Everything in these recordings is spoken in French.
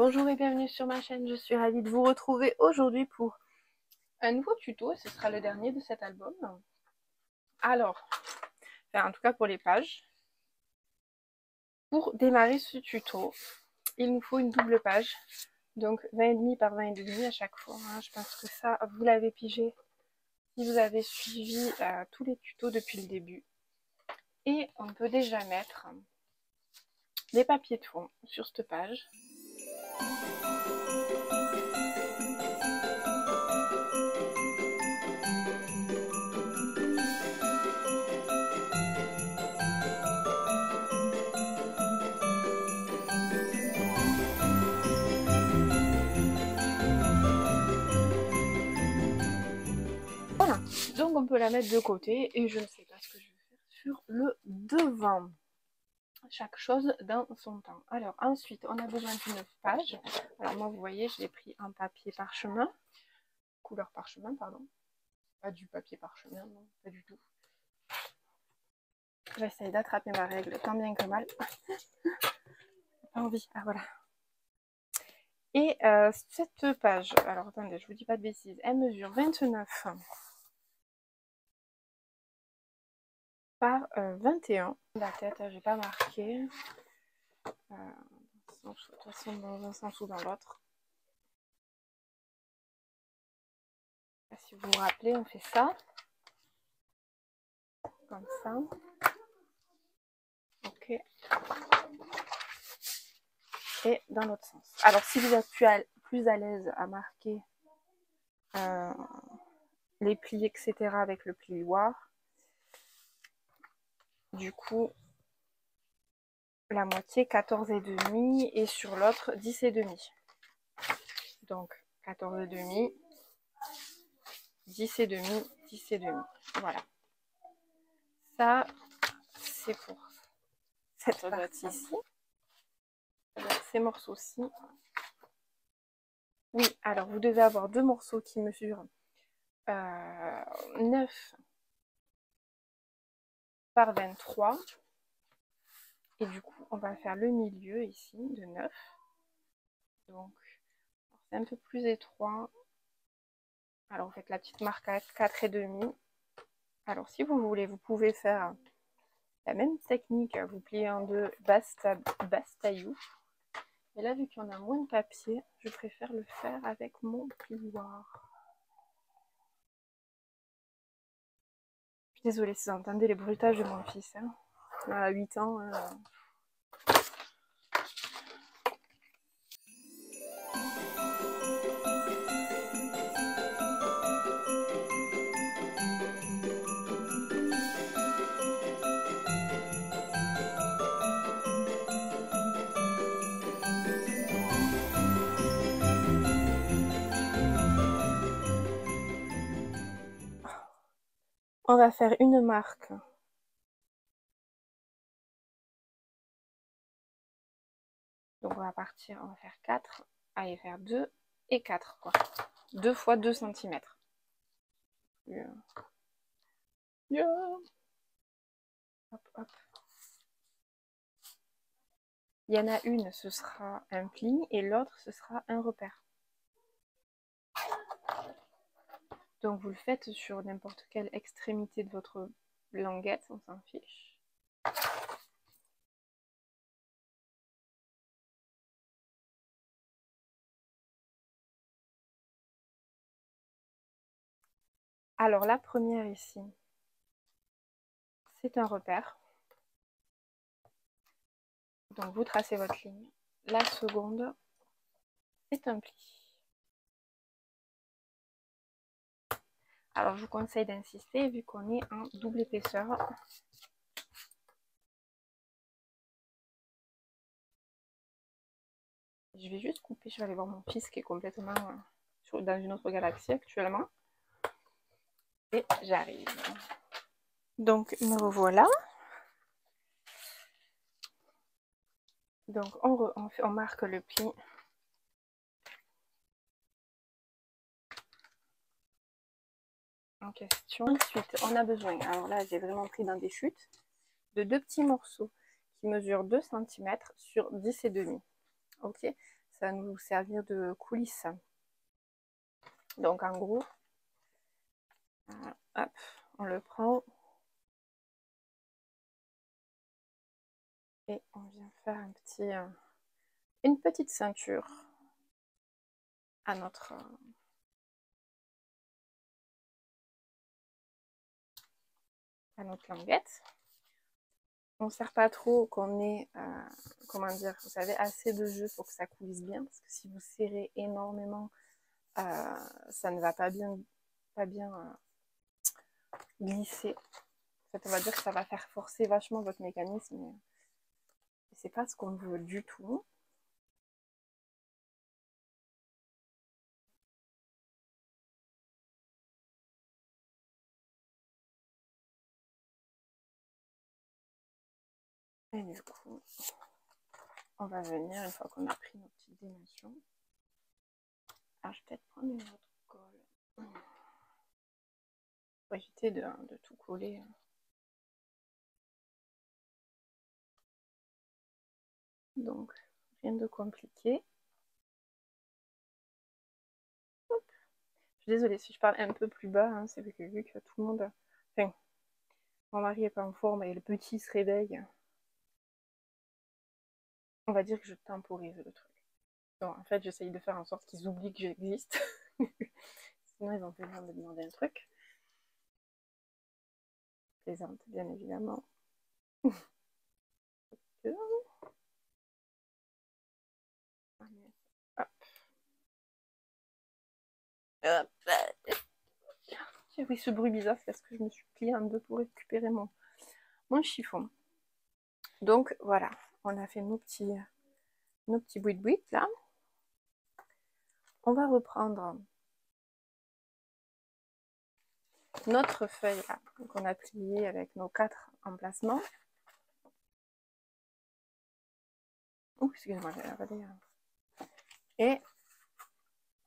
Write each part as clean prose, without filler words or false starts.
Bonjour et bienvenue sur ma chaîne, je suis ravie de vous retrouver aujourd'hui pour un nouveau tuto, ce sera le dernier de cet album. Alors, en tout cas pour les pages, pour démarrer ce tuto, il nous faut une double page, donc 20,5 par 20,5 à chaque fois, hein. Je pense que ça, vous l'avez pigé si vous avez suivi tous les tutos depuis le début. Et on peut déjà mettre des papiers de fond sur cette page. Voilà, donc on peut la mettre de côté et je ne sais pas ce que je vais faire sur le devant. Chaque chose dans son temps. Alors ensuite, on a besoin d'une page. Alors moi, vous voyez, je l'ai pris en papier parchemin, couleur parchemin, pardon. Pas du papier parchemin, non, pas du tout. J'essaye d'attraper ma règle tant bien que mal. Pas envie, ah voilà. Et cette page, alors attendez, je vous dis pas de bêtises, elle mesure 29 par 21. La tête, j'ai pas marqué. De toute façon, dans un sens ou dans l'autre. Si vous vous rappelez, on fait ça. Comme ça. Ok. Et dans l'autre sens. Alors, si vous êtes plus à l'aise à marquer les plis, etc. avec le plioir, du coup, la moitié 14,5 et sur l'autre 10,5. Donc, 14,5, 10,5, 10,5. Voilà. Ça, c'est pour cette partie ici. Ces morceaux-ci. Oui, alors vous devez avoir deux morceaux qui mesurent 9 par 23. Et du coup, on va faire le milieu ici de 9. Donc, c'est un peu plus étroit. Alors, vous faites la petite marque à 4,5. Alors, si vous voulez, vous pouvez faire la même technique. Vous pliez en deux, basse taillou. Et là, vu qu'il y en a moins de papier, je préfère le faire avec mon plioir. Je suis désolée si vous entendez les bruitages de mon fils. Hein. À 8 ans. On va faire une marque. Donc on va partir, on va faire 4, allez faire 2 et 4 quoi. 2 fois 2 cm. Yeah. Yeah. Hop, hop. Il y en a une, ce sera un pli et l'autre, ce sera un repère. Donc vous le faites sur n'importe quelle extrémité de votre languette, on s'en fiche. Alors la première ici, c'est un repère. Donc vous tracez votre ligne. La seconde, c'est un pli. Alors je vous conseille d'insister vu qu'on est en double épaisseur. Je vais juste couper, je vais aller voir mon fils qui est complètement dans une autre galaxie actuellement. Et j'arrive. Donc me revoilà. Donc on marque le pli. En question. Ensuite, on a besoin, alors là j'ai vraiment pris dans des chutes, de deux petits morceaux qui mesurent 2 cm sur 10,5. Ok, ça va nous servir de coulisses. Donc en gros, hop, on le prend et on vient faire une petite ceinture à notre languette. On ne sert pas trop qu'on ait, comment dire, vous savez, assez de jus pour que ça coulisse bien, parce que si vous serrez énormément, ça ne va pas bien glisser. En fait, on va dire que ça va faire forcer vachement votre mécanisme, et c'est pas ce qu'on veut du tout. Et du coup, on va venir, une fois qu'on a pris nos petites dimensions. Alors, je vais peut-être prendre une autre colle. Pour éviter de tout coller. Donc, rien de compliqué. Hop. Je suis désolée si je parle un peu plus bas, hein, c'est vu que tout le monde... Enfin, mon mari est pas en forme et le petit se réveille. On va dire que je temporise le truc. Donc, en fait, j'essaye de faire en sorte qu'ils oublient que j'existe. Sinon, ils vont venir me demander un truc. Plaisante, bien évidemment. Hop. Hop. J'ai pris ce bruit bizarre parce que je me suis pliée en deux pour récupérer mon chiffon. Donc voilà, on a fait nos petits bruits là. On va reprendre notre feuille là, qu'on a pliée avec nos 4 emplacements. Ouh, excusez-moi, j'ai avalé. Et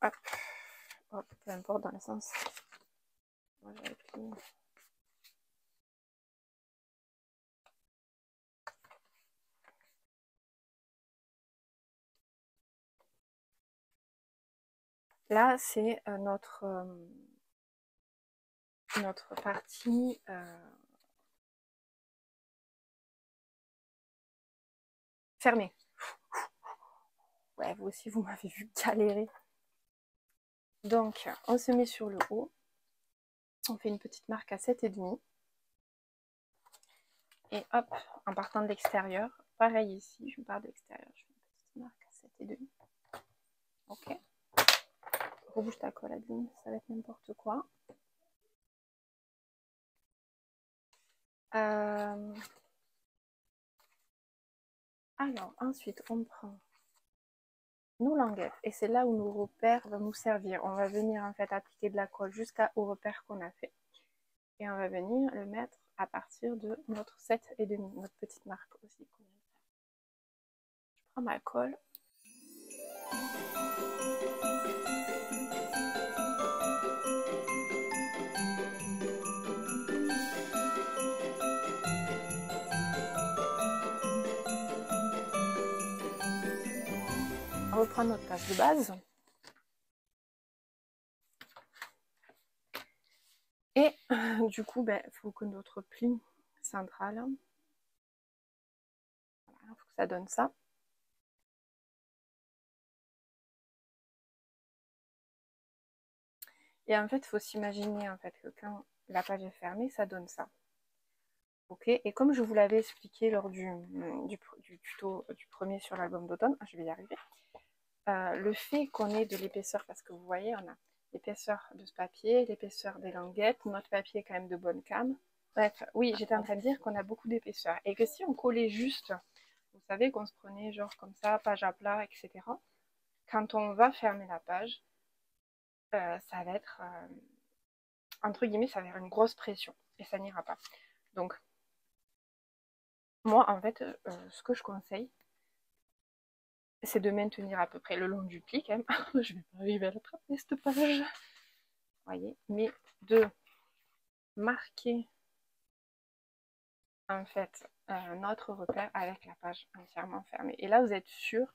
hop, hop, peu importe dans le sens. Moi, j'avais plié. Là, c'est notre partie fermée. Ouais, vous aussi, vous m'avez vu galérer. Donc, on se met sur le haut. On fait une petite marque à 7,5. Et hop, en partant de l'extérieur, pareil ici, je pars de l'extérieur, je fais une petite marque à 7,5. Ok. Rebouche ta colle, Adeline, ça va être n'importe quoi. Alors, ensuite, on prend nos languettes. Et c'est là où nos repères vont nous servir. On va venir en fait appliquer de la colle jusqu'au repère qu'on a fait. Et on va venir le mettre à partir de notre 7,5, notre petite marque aussi. Je prends ma colle. On reprend notre page de base. Et du coup, il faut que notre pli central, voilà, faut que ça donne ça. Et en fait, il faut s'imaginer en fait, que quand la page est fermée, ça donne ça. Ok. Et comme je vous l'avais expliqué lors du tuto du premier sur l'album d'automne, je vais y arriver, le fait qu'on ait de l'épaisseur, parce que vous voyez, on a l'épaisseur de ce papier, l'épaisseur des languettes, notre papier est quand même de bonne cam. Bref, oui, j'étais en train de dire qu'on a beaucoup d'épaisseur. Et que si on collait juste, vous savez qu'on se prenait genre comme ça, page à plat, etc. Quand on va fermer la page, ça va être, entre guillemets, ça va être une grosse pression. Et ça n'ira pas. Donc, moi, en fait, ce que je conseille, c'est de maintenir à peu près le long du pli, quand même. Je vais pas arriver à l'attraper, cette page. Vous voyez, mais de marquer, en fait, notre repère avec la page entièrement fermée. Et là, vous êtes sûr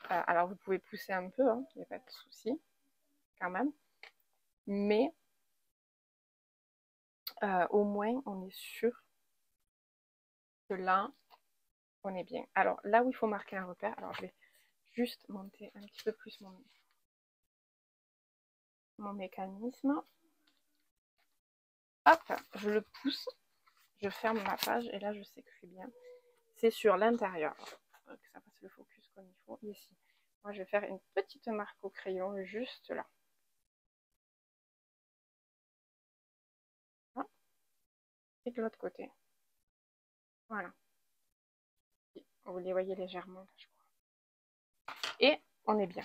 Alors vous pouvez pousser un peu, hein, il n'y a pas de souci quand même. Mais au moins on est sûr que là, on est bien. Alors là où il faut marquer un repère, alors je vais juste monter un petit peu plus mon mécanisme. Hop, je le pousse, je ferme ma page et là je sais que je suis bien. C'est sur l'intérieur que ça fasse le focus comme il faut ici. Moi je vais faire une petite marque au crayon juste là. Et de l'autre côté. Voilà. Vous les voyez légèrement, je crois. Et on est bien.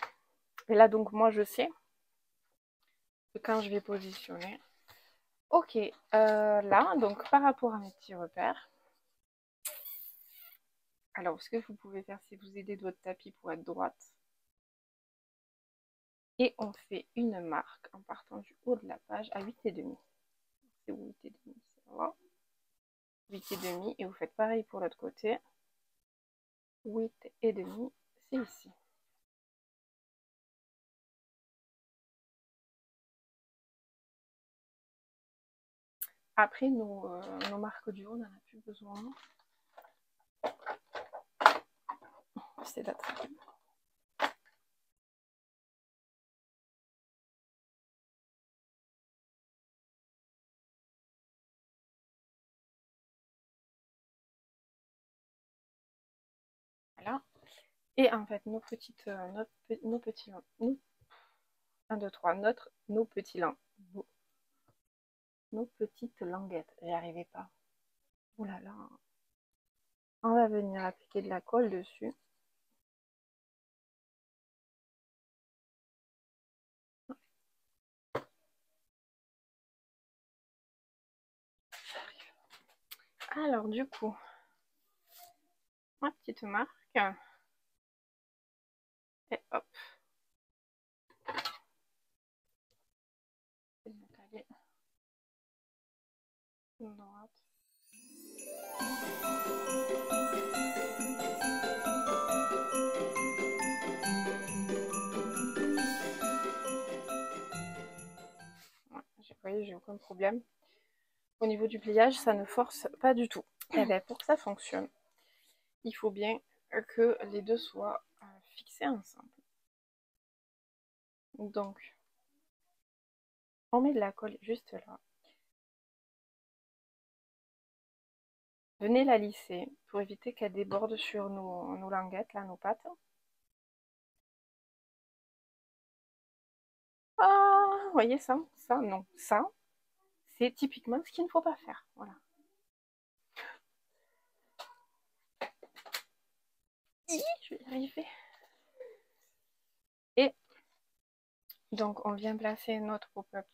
Et là donc moi je sais que quand je vais positionner, ok, là donc par rapport à mes petits repères, alors ce que vous pouvez faire c'est vous aider de votre tapis pour être droite. Et on fait une marque en partant du haut de la page à 8,5. C'est 8,5, c'est là. 8,5 et vous faites pareil pour l'autre côté. 8,5, c'est ici. Après, nos marques du haut, on n'en a plus besoin. C'est d'attraper. Voilà. Et en fait, nos petits, 1, 2, 3, nos petites languettes. J'y arrivais pas. Ouh là là. On va venir appliquer de la colle dessus. Alors du coup, ma petite marque. Et hop. Droite. Ouais, vous voyez, j'ai aucun problème. Au niveau du pliage, ça ne force pas du tout. Et bien, pour que ça fonctionne, il faut bien que les deux soient fixés ensemble. Donc, on met de la colle juste là. Venez la lisser pour éviter qu'elle déborde sur nos languettes, là, nos pattes. Ah, vous voyez ça? Ça, non. Ça, c'est typiquement ce qu'il ne faut pas faire. Voilà. Je vais y arriver. Et donc, on vient placer notre pop-up.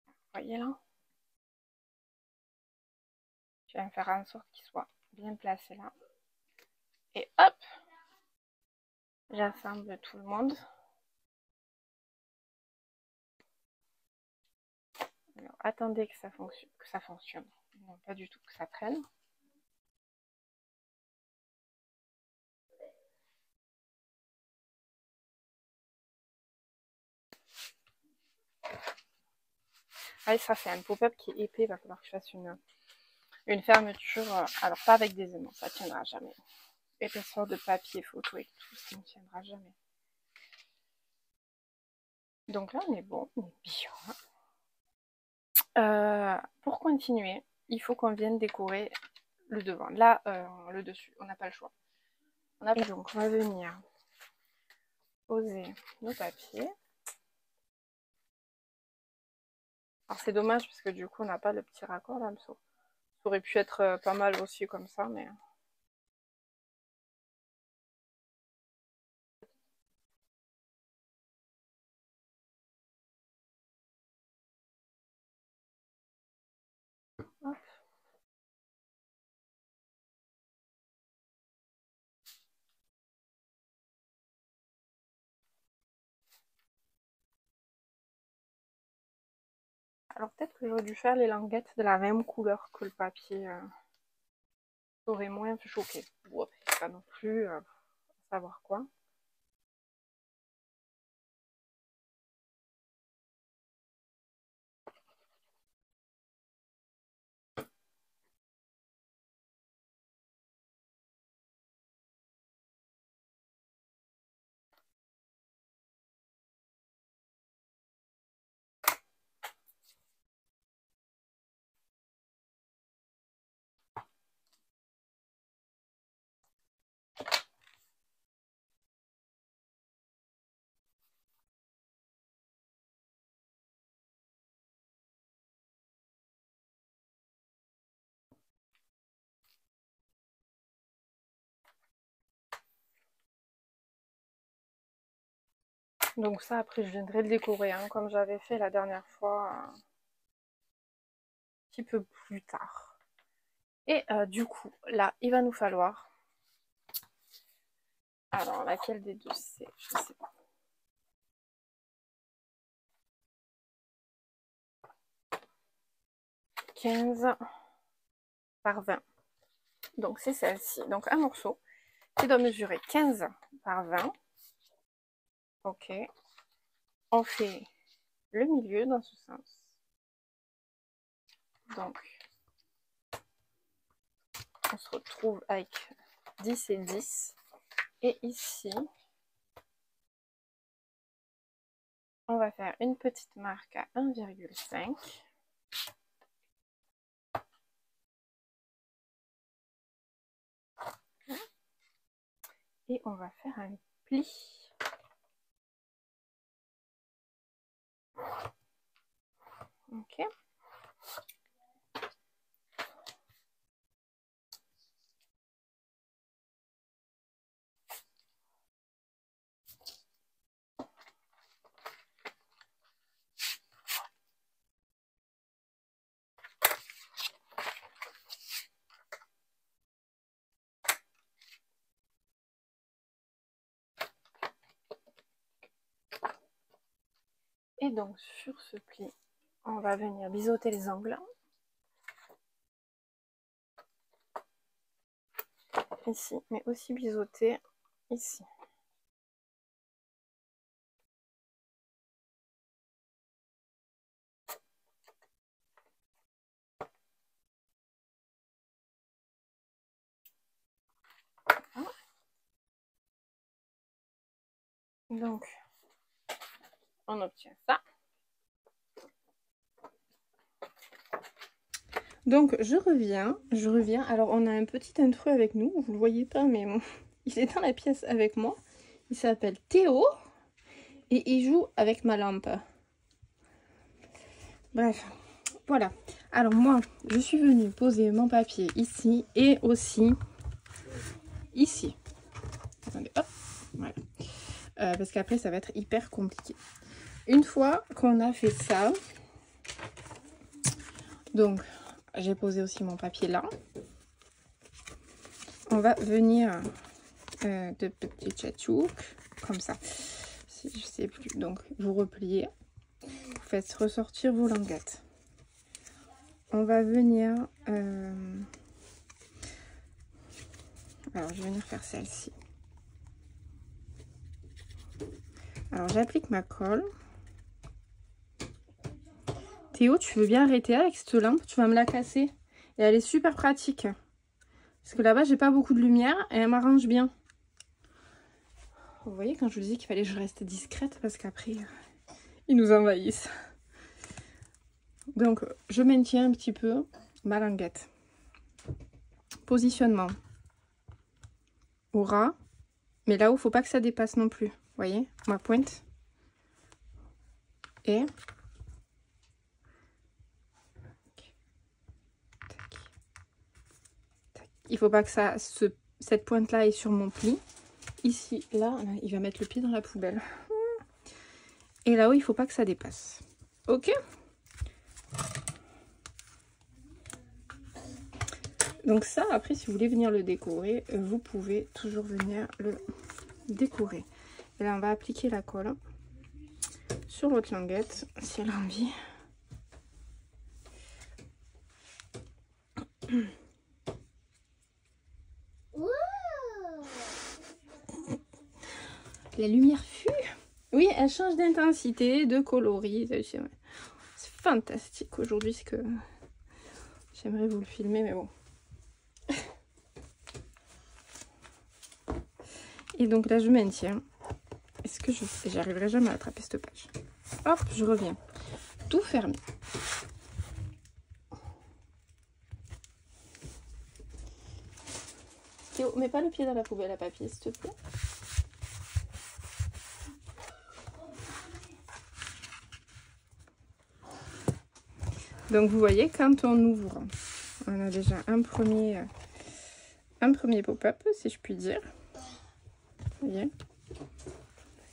Vous voyez là? Je vais faire en sorte qu'il soit bien placé là. Et hop! J'assemble tout le monde. Alors, attendez que ça fonctionne. Non, pas du tout, que ça prenne. Ah, ça c'est un pop-up qui est épais, il va falloir que je fasse une fermeture. Alors pas avec des aimants, ça tiendra jamais. Épaisseur de papier photo et tout, ça ne tiendra jamais. Donc là on est bon, on est bien. Pour continuer, il faut qu'on vienne décorer le devant. Là, le dessus, on n'a pas le choix. Donc on va venir poser nos papiers. Alors c'est dommage parce que du coup on n'a pas le petit raccord là, ça aurait pu être pas mal aussi comme ça, mais... Hop. Alors peut-être que j'aurais dû faire les languettes de la même couleur que le papier. Ça aurait moins choqué. Ouais, pas non plus. savoir quoi. Donc ça, après, je viendrai le décorer, hein, comme j'avais fait la dernière fois, un petit peu plus tard. Et du coup, là, il va nous falloir... Alors, laquelle des deux c'est? Je sais pas. « 15 par 20. Donc, c'est celle-ci. Donc, un morceau qui doit mesurer 15 par 20. Ok. On fait le milieu dans ce sens. Donc, on se retrouve avec 10 et 10. Et ici, on va faire une petite marque à 1,5. Et on va faire un pli. Ok. Et donc sur ce pli, on va venir biseauter les angles. Ici, mais aussi biseauter ici. Donc, on obtient ça. Donc, je reviens. Alors, on a un petit intrus avec nous. Vous le voyez pas, mais bon, il est dans la pièce avec moi. Il s'appelle Théo. Et il joue avec ma lampe. Bref, voilà. Alors, moi, je suis venue poser mon papier ici et aussi ici. Attendez, hop, voilà. Parce qu'après, ça va être hyper compliqué. Une fois qu'on a fait ça, donc, j'ai posé aussi mon papier là. On va venir de petits tchatchouks, comme ça. Si je sais plus. Donc, vous repliez. Vous faites ressortir vos languettes. On va venir... Alors, je vais venir faire celle-ci. Alors, j'applique ma colle. Théo, tu veux bien arrêter avec cette lampe? Tu vas me la casser. Et elle est super pratique. Parce que là-bas, j'ai pas beaucoup de lumière et elle m'arrange bien. Vous voyez, quand je vous disais qu'il fallait que je reste discrète, parce qu'après, ils nous envahissent. Donc, je maintiens un petit peu ma languette. Positionnement. Au ras. Mais là où il ne faut pas que ça dépasse non plus. Vous voyez, ma pointe. Et... il ne faut pas que ça, cette pointe-là est sur mon pli. Ici, là, il va mettre le pied dans la poubelle. Et là-haut, il ne faut pas que ça dépasse. Ok? Donc ça, après, si vous voulez venir le décorer, vous pouvez toujours venir le décorer. Et là, on va appliquer la colle sur l'autre languette, si elle a envie. La lumière fut. Oui, elle change d'intensité, de coloris. C'est fantastique aujourd'hui, ce que j'aimerais vous le filmer, mais bon. Et donc là, je maintiens. Est-ce que j'arriverai jamais à attraper cette page? Hop, je reviens. Tout fermé. Théo, mets pas le pied dans la poubelle à papier, s'il te plaît. Donc vous voyez, quand on ouvre, on a déjà un premier pop-up, si je puis dire. Vous voyez?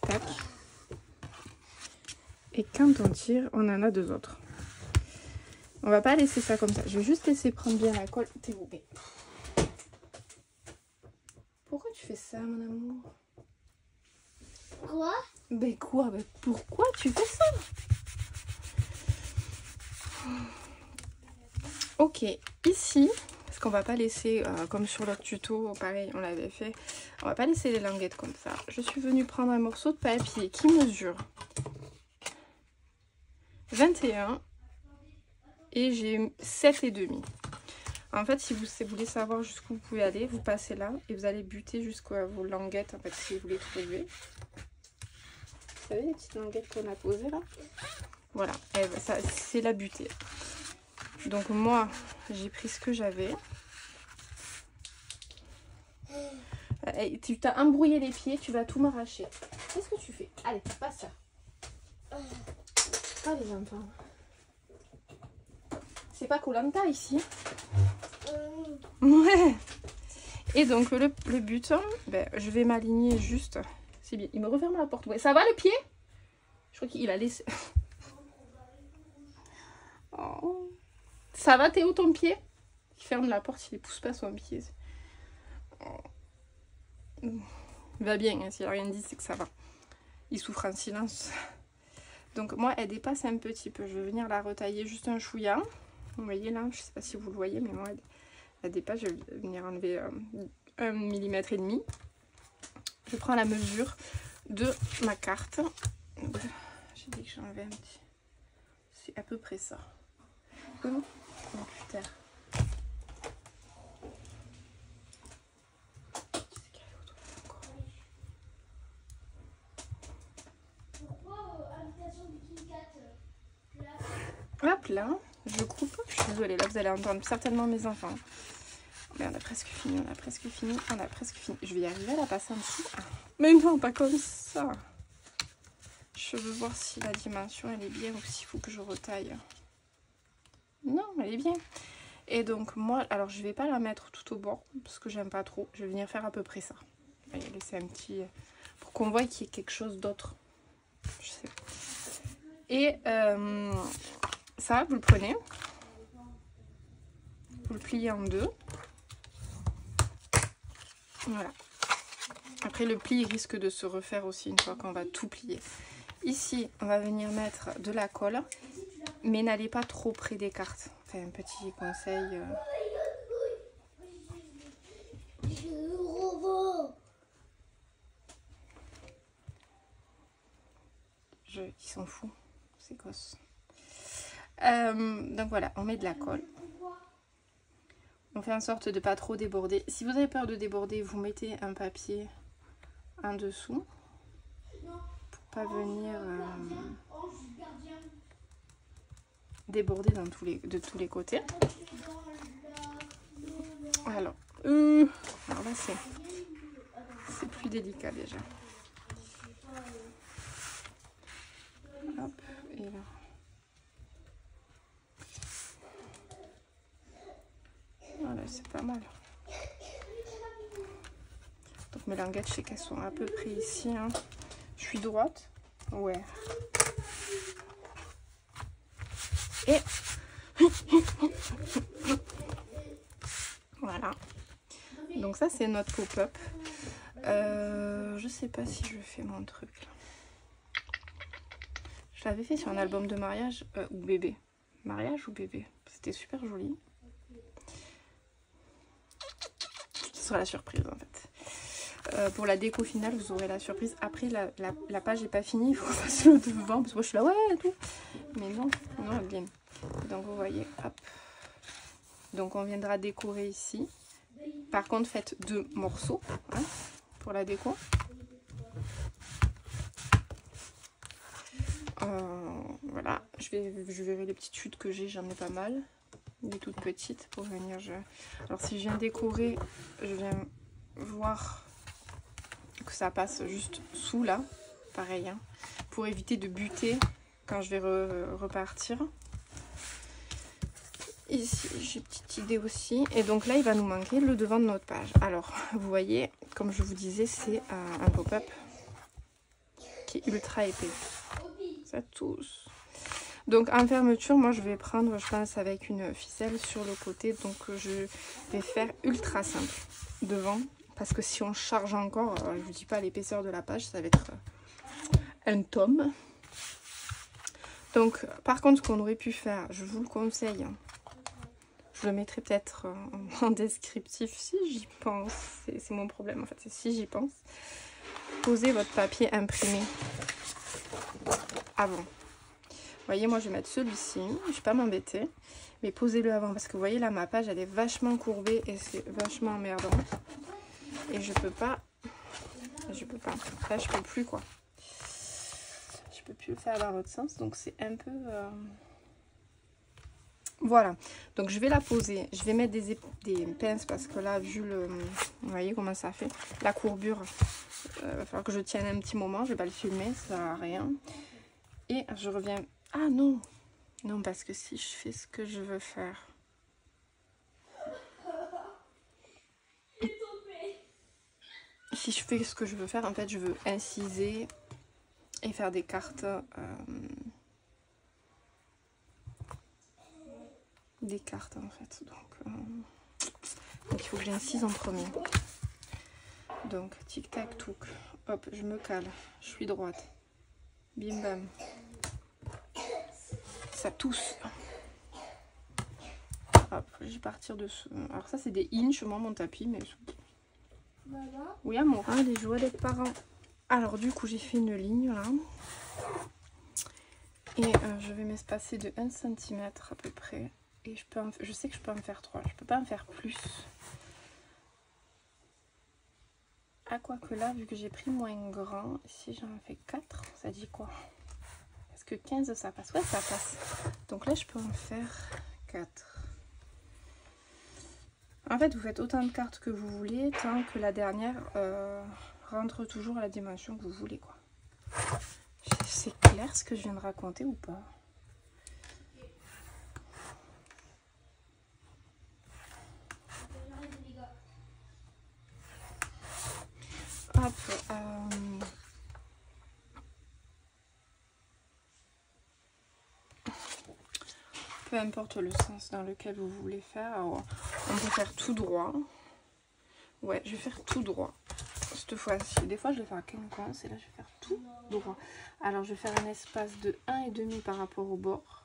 Tac. Et quand on tire, on en a deux autres. On va pas laisser ça comme ça. Je vais juste laisser prendre bien la colle. Théo, mais... Pourquoi tu fais ça, mon amour? Quoi? Ben quoi? Ben pourquoi tu fais ça? Ok, ici, parce qu'on va pas laisser, comme sur l'autre tuto, pareil, on l'avait fait, on va pas laisser les languettes comme ça. Je suis venue prendre un morceau de papier qui mesure 21 et j'ai 7,5. En fait, si vous voulez savoir jusqu'où vous pouvez aller, vous passez là et vous allez buter jusqu'à vos languettes, en fait, si vous les trouvez. Vous savez les petites languettes qu'on a posées là? Voilà, c'est la butée. Donc moi, j'ai pris ce que j'avais. Tu t'as embrouillé les pieds, tu vas tout m'arracher. Qu'est-ce que tu fais? Allez, passe ça. Ah les enfants. C'est pas Koh-Lanta ici. Ouais. Et donc le but, ben, je vais m'aligner juste. C'est bien. Il me referme la porte. Ouais. Ça va le pied? Je crois qu'il a laissé. Oh. Ça va Théo ton pied? Il ferme la porte, il ne pousse pas son pied. Il va bien, hein, s'il n'a rien dit, c'est que ça va. Il souffre en silence. Donc moi, elle dépasse un petit peu. Je vais venir la retailler juste un chouïa. Vous voyez là, je ne sais pas si vous le voyez, mais moi, elle dépasse. Je vais venir enlever 1,5 mm. Je prends la mesure de ma carte. J'ai dit que j'enlevais un petit... C'est à peu près ça. Oh putain. Hop là, je coupe. Je suis désolée, là vous allez entendre certainement mes enfants. Mais on a presque fini, on a presque fini, on a presque fini. Je vais y arriver à la passer en dessous. Ah. Mais non, pas comme ça. Je veux voir si la dimension elle est bien ou s'il faut que je retaille. Non, elle est bien. Et donc moi, alors je vais pas la mettre tout au bord parce que j'aime pas trop. Je vais venir faire à peu près ça. Je vais laisser un petit... pour qu'on voit qu'il y ait quelque chose d'autre. Je sais pas. Et ça, vous le prenez. Vous le pliez en deux. Voilà. Après le pli risque de se refaire aussi une fois qu'on va tout plier. Ici, on va venir mettre de la colle. Mais n'allez pas trop près des cartes. Enfin, un petit conseil. Ils s'en foutent, ces gosses. Donc voilà, on met de la colle. On fait en sorte de pas trop déborder. Si vous avez peur de déborder, vous mettez un papier en dessous. Pour pas venir déborder de tous les côtés. Alors là c'est plus délicat déjà. Hop, et là. Voilà, c'est pas mal. Donc mes languettes, je sais qu'elles sont à peu près ici. Hein. Je suis droite. Ouais. Et voilà. Donc ça, c'est notre pop-up. Je sais pas si je fais mon truc là. Je l'avais fait sur un album de mariage ou bébé. Mariage ou bébé. C'était super joli. Ce sera la surprise en fait. pour la déco finale, vous aurez la surprise. Après, la page n'est pas finie, il faut qu'on fasse le devant, parce que moi je suis là, ouais, et tout. Mais non, non, bien. Donc vous voyez, hop. Donc on viendra décorer ici. Par contre, faites 2 morceaux hein, pour la déco. Voilà, je verrai les petites chutes que j'ai, j'en ai pas mal. Des toutes petites pour venir. Alors si je viens décorer, je viens voir que ça passe juste sous là, pareil, hein, pour éviter de buter quand je vais repartir. Ici, j'ai une petite idée aussi. Et donc là, il va nous manquer le devant de notre page. Alors, vous voyez, comme je vous disais, c'est un pop-up qui est ultra épais. Ça tous. Donc, en fermeture, moi, je vais prendre, je pense, avec une ficelle sur le côté. Donc, je vais faire ultra simple devant. Parce que si on charge encore, je vous dis pas l'épaisseur de la page, ça va être un tome. Donc, par contre, ce qu'on aurait pu faire, je vous le conseille, je le mettrai peut-être en descriptif si j'y pense. C'est mon problème en fait, c'est si j'y pense. Posez votre papier imprimé avant. Vous voyez, moi je vais mettre celui-ci, je ne vais pas m'embêter. Mais posez-le avant parce que vous voyez là, ma page elle est vachement courbée et c'est vachement emmerdant. Et je peux pas. Là je peux plus quoi. Je peux plus le faire dans l'autre sens, donc c'est un peu... Voilà, donc je vais la poser, je vais mettre des pinces parce que là, vu le... Vous voyez comment ça fait, la courbure, il va falloir que je tienne un petit moment, je vais pas le filmer, ça sert à rien. Et je reviens... Ah non, non parce que si je fais ce que je veux faire... Si je fais ce que je veux faire, en fait, je veux inciser et faire des cartes... Des cartes en fait, donc il faut que j'incise en premier. Donc tic tac touc, hop, je me cale, je suis droite, bim bam, ça tousse. Hop, je vais partir dessous. Alors ça c'est des inches, moi mon tapis, mais oui amour. Ah, les joies d'être parents. Alors du coup j'ai fait une ligne là et je vais m'espacer de 1 cm à peu près. Et je sais que je peux en faire 3, je peux pas en faire plus. Ah, quoi que là, vu que j'ai pris moins grand, si j'en fais 4, ça dit quoi? Parce que 15 ça passe, ouais ça passe. Donc là je peux en faire 4. En fait vous faites autant de cartes que vous voulez, tant que la dernière rentre toujours à la dimension que vous voulez quoi. C'est clair ce que je viens de raconter ou pas? Hop, peu importe le sens dans lequel vous voulez faire. Alors, on peut faire tout droit. Ouais, je vais faire tout droit. Cette fois-ci, des fois je vais faire quinconce et là je vais faire tout droit. Alors je vais faire un espace de 1,5 par rapport au bord.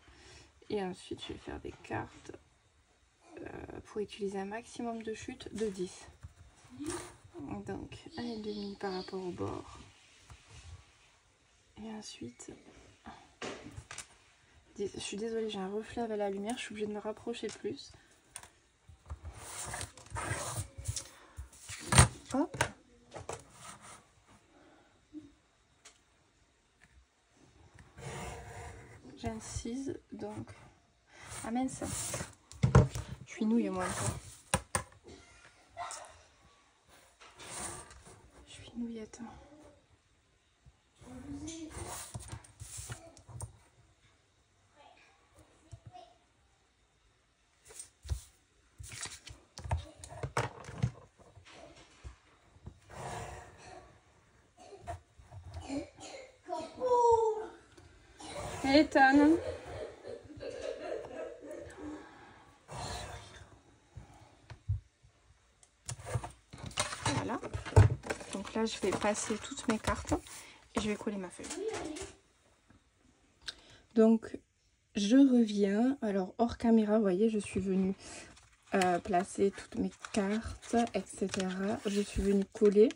Et ensuite je vais faire des cartes pour utiliser un maximum de chute de 10. Donc 1,5 par rapport au bord. Et ensuite... Je suis désolée, j'ai un reflet avec la lumière, je suis obligée de me rapprocher plus. Hop. J'incise donc. Ah mince. Je suis nouille moi encore. Je suis nouillette. Ethan. Voilà. Donc là, je vais passer toutes mes cartes et je vais coller ma feuille. Donc, je reviens. Alors, hors caméra, vous voyez, je suis venue placer toutes mes cartes, etc. Je suis venue coller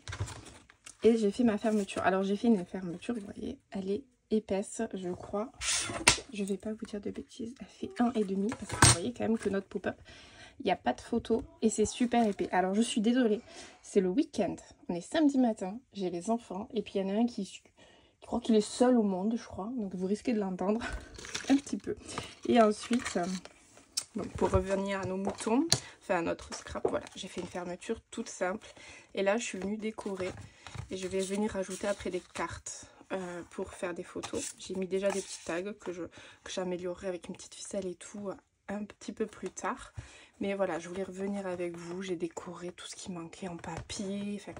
et j'ai fait ma fermeture. Alors j'ai fait une fermeture, vous voyez, elle est épaisse, je crois. Je vais pas vous dire de bêtises, elle fait 1,5 parce que vous voyez quand même que notre pop-up, il n'y a pas de photo et c'est super épais. Alors je suis désolée, c'est le week-end, on est samedi matin, j'ai les enfants et puis il y en a un qui croit qu'il est seul au monde, je crois, donc vous risquez de l'entendre un petit peu. Et ensuite, donc pour revenir à nos moutons, enfin à notre scrap, voilà, j'ai fait une fermeture toute simple et là je suis venue décorer et je vais venir rajouter après des cartes. Pour faire des photos. J'ai mis déjà des petits tags que j'améliorerai avec une petite ficelle et tout un petit peu plus tard. Mais voilà, je voulais revenir avec vous. J'ai décoré tout ce qui manquait en papier. Enfin,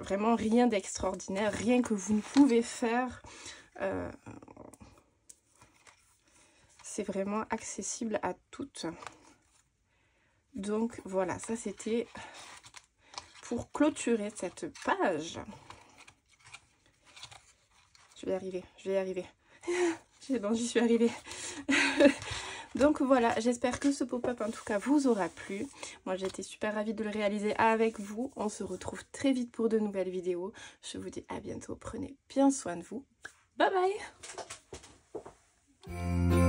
vraiment rien d'extraordinaire. Rien que vous ne pouvez faire. C'est vraiment accessible à toutes. Donc voilà, ça c'était pour clôturer cette page. Je vais y arriver. Bon, j'y suis arrivée. Donc voilà, j'espère que ce pop-up en tout cas vous aura plu. Moi j'ai été super ravie de le réaliser avec vous. On se retrouve très vite pour de nouvelles vidéos. Je vous dis à bientôt. Prenez bien soin de vous. Bye bye.